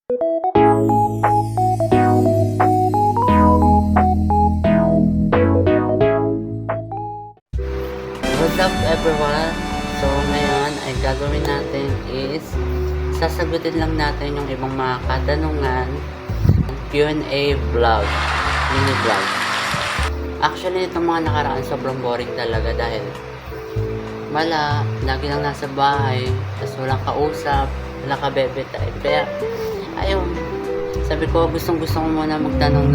What's up everyone? So ngayon ay gagawin natin is sasagutin lang natin yung ibang mga katanungan, Q&A vlog, mini vlog. Actually itong mga nakaraan sobrang boring talaga dahil lagi lang nasa bahay, tapos walang kausap, walang kabebe time. Kaya ayun, sabi ko gusto ko muna magtanong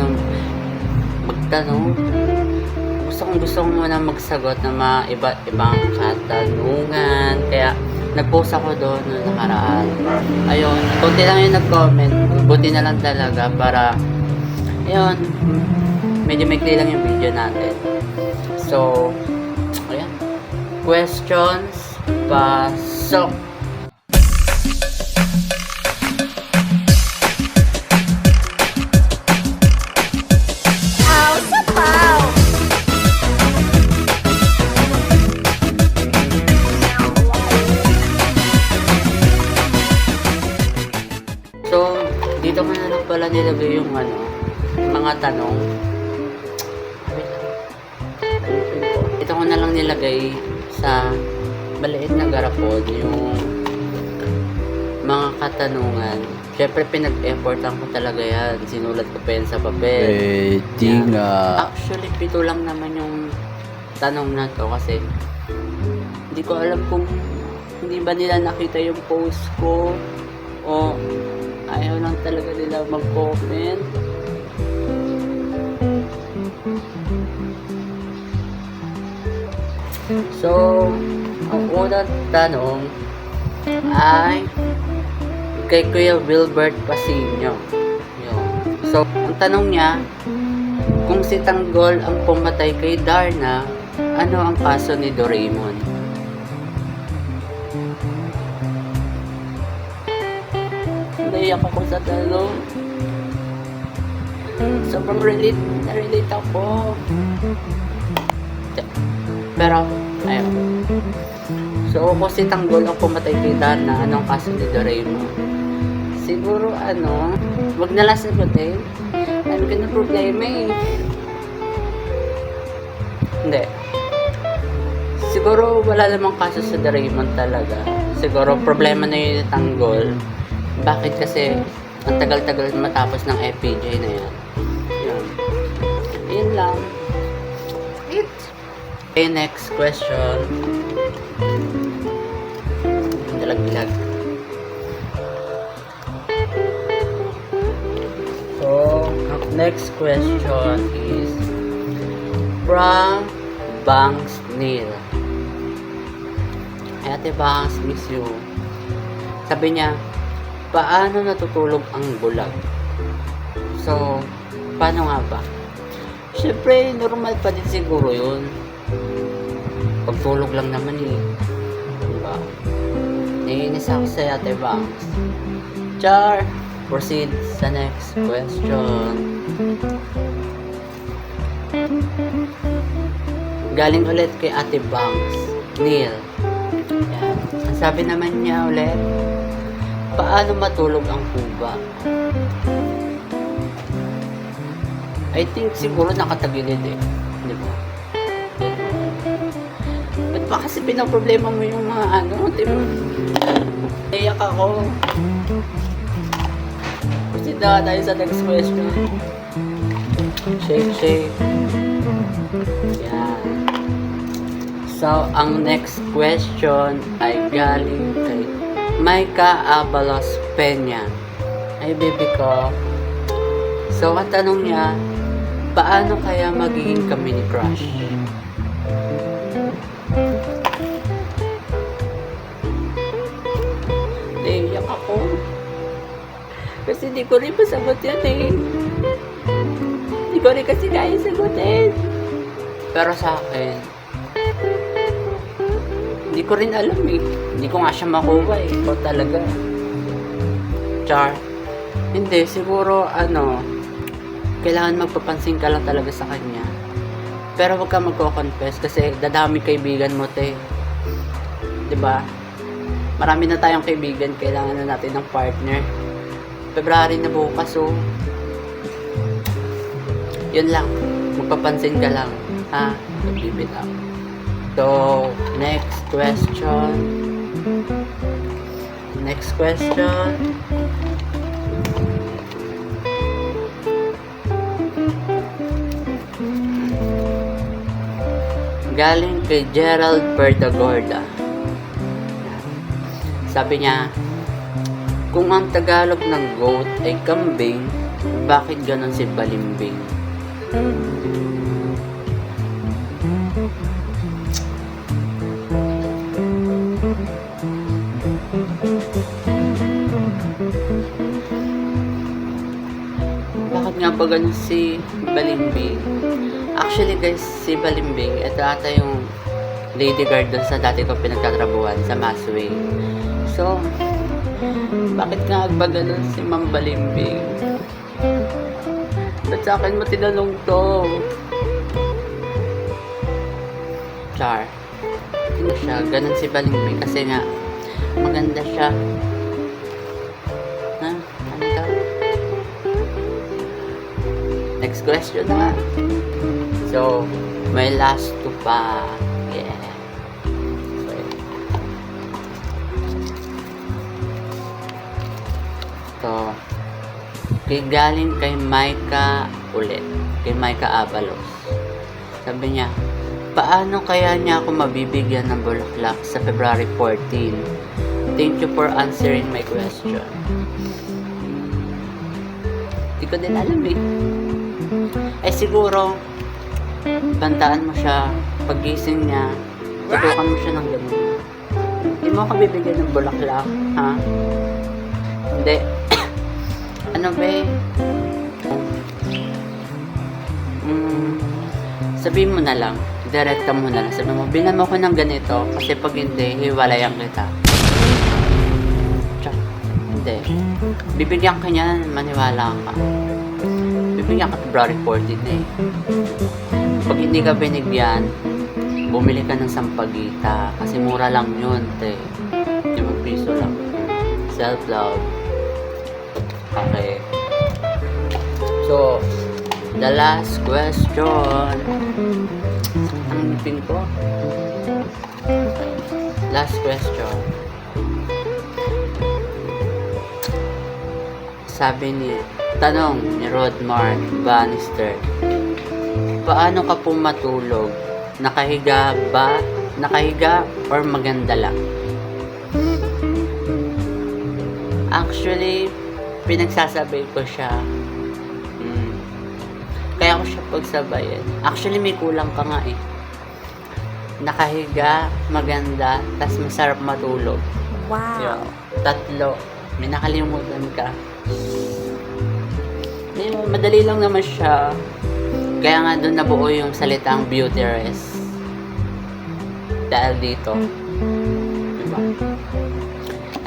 gusto ko muna magsagot ng mga iba't ibang katanungan. Kaya nag-post ako doon noong nakaraan. Ayun, konti lang yung nag-comment. Buti na lang talaga para ayun, medyo maikli lang yung video natin. So, ayan. Questions, pasok! So, dito ko na lang pala nilagay yung mga tanong. Ito ko na lang nilagay sa maliit na garapon yung mga katanungan. Siyempre, pinag-effortan ko talaga yan. Sinulat ko pa yan sa papel. Actually, 7 lang naman yung tanong na to kasi hindi ko alam kung hindi ba nila nakita yung post ko o ayaw lang talaga nila mag-comment. So, ang unang tanong ay kay Kuya Wilbert Pasinio. Yun. So, ang tanong niya, kung si Tanggol ang pumatay kay Darna, ano ang kaso ni Doraemon? Naiyak ako sa tanong. Sobrang na-relate ako. Pero, ayun. So, kung si Tanggol ang pumatay kay Darna, anong kaso ni Doraemon? Siguro, wag na lang sagutin. Ano ka na problema eh. Hindi. Siguro, wala namang kaso sa Doraemon talaga. Siguro, problema na yun ni Tanggol. Bakit kasi ang tagal-tagal matapos ng FPJ na yan. Yun lang. Okay, next question. Dalag-dalag. So, next question is from Bangs Neil. Ay, Ate Bangs, miss you. Sabi niya, paano natutulog ang bulag? So, paano nga ba? Siyempre, normal pa din siguro yun. Pagtulog lang naman eh. Diba? Naiinis ako sa Ate Bangs. Char! Proceed sa next question. Galing ulit kay Ate Bangs Neil. Yan. Ang sabi naman niya ulit, paano matulog ang kuba? I think siguro nakatagilid eh. Di ba? Ba't ba kasi pinaproblema mo yung mga di ba? Naiyak ako. Proceed na tayo sa next question. Shake. Yan. So, ang next question ay galing kay Maika Abalos Peña. Ay, baby ko. So, ang tanong niya, paano kaya magiging kami ni Crush? Naiyak ako. Kasi di ko rin masagot yan eh. Di ko rin kasi kaya sagutin. Pero sa akin, hindi ko rin alam eh. Hindi ko nga siya makuha eh. Ikaw talaga. Char. Hindi, siguro kailangan magpapansin ka lang talaga sa kanya. Pero huwag ka magko-confess kasi dadami kaibigan mo, te. 'Di ba? Marami na tayong kaibigan, kailangan na natin ng partner. February na bukas, oh. Yun lang. Magpapansin ka lang. Ha? Nagbibitaw. So, next question. Next question. Galing kay Gerald Perdagorda. Sabi niya, kung ang Tagalog ng goat ay kambing, bakit ganon si balimbing? Bakit nga ba ganon si balimbing? Actually guys, si balimbing, ito ata yung lady guard doon sa dati ko pinagtatrabuhan sa Masway. So, bakit nga ba ganon si Ma'am Balimbing? Ba't sa akin mo tinanong to? Char. Hindi siya, ganon si Balimbing kasi nga maganda siya. Ha? Ano daw? Next question na. So, may last two pa. Yeah. So, galing kay Maika ulit. Kay Maika Avalos. Sabi niya, paano kaya niya ako mabibigyan ng bulaklak sa February 14? Thank you for answering my question. Hindi ko din alam eh. Siguro, bantaan mo siya, pagising niya, tutukan mo siya ng ganun. Hindi mo ako bibigyan ng bulaklak, ha? Hindi. Ano ba eh? Sabihin mo na lang, direkta mo na lang. Sabihin mo, bilan mo ko ng ganito, kasi pag hindi, hiwalayan kita. Tsak, hindi. Bibigyan ka niya, maniwala ka. Bibigyan ka February 14 eh. Pag hindi ka binigyan, bumili ka ng sampagita. Kasi mura lang yun, te. 5 piso lang. Self-love. Okay. So, the last question. Ang ngipin ko. Last question. Tanong ni Rodmar Bannister. Paano ka po matulog? Nakahiga ba? Nakahiga or maganda lang? Actually, pinagsasabay ko siya. Kaya ko siya pagsabayan. Actually, may kulang ka nga eh. Nakahiga, maganda, tas masarap matulog. Wow. Yun. 3. May nakalimutan ka. Madali lang naman siya. Kaya nga doon nabuo yung salitang beauty rest. Dahil dito. Diba?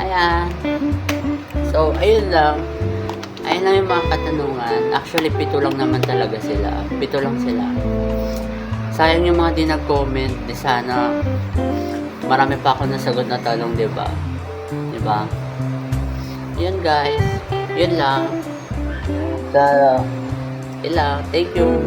Ayan. So, ayun lang. Ayun lang yung mga katanungan. Actually, 7 lang naman talaga sila. 7 lang sila. Sayang yung mga di nag-comment. Di sana marami pa ako nasagot na tanong, diba? Diba? Yun guys. Yun lang. Yun lang. Thank you.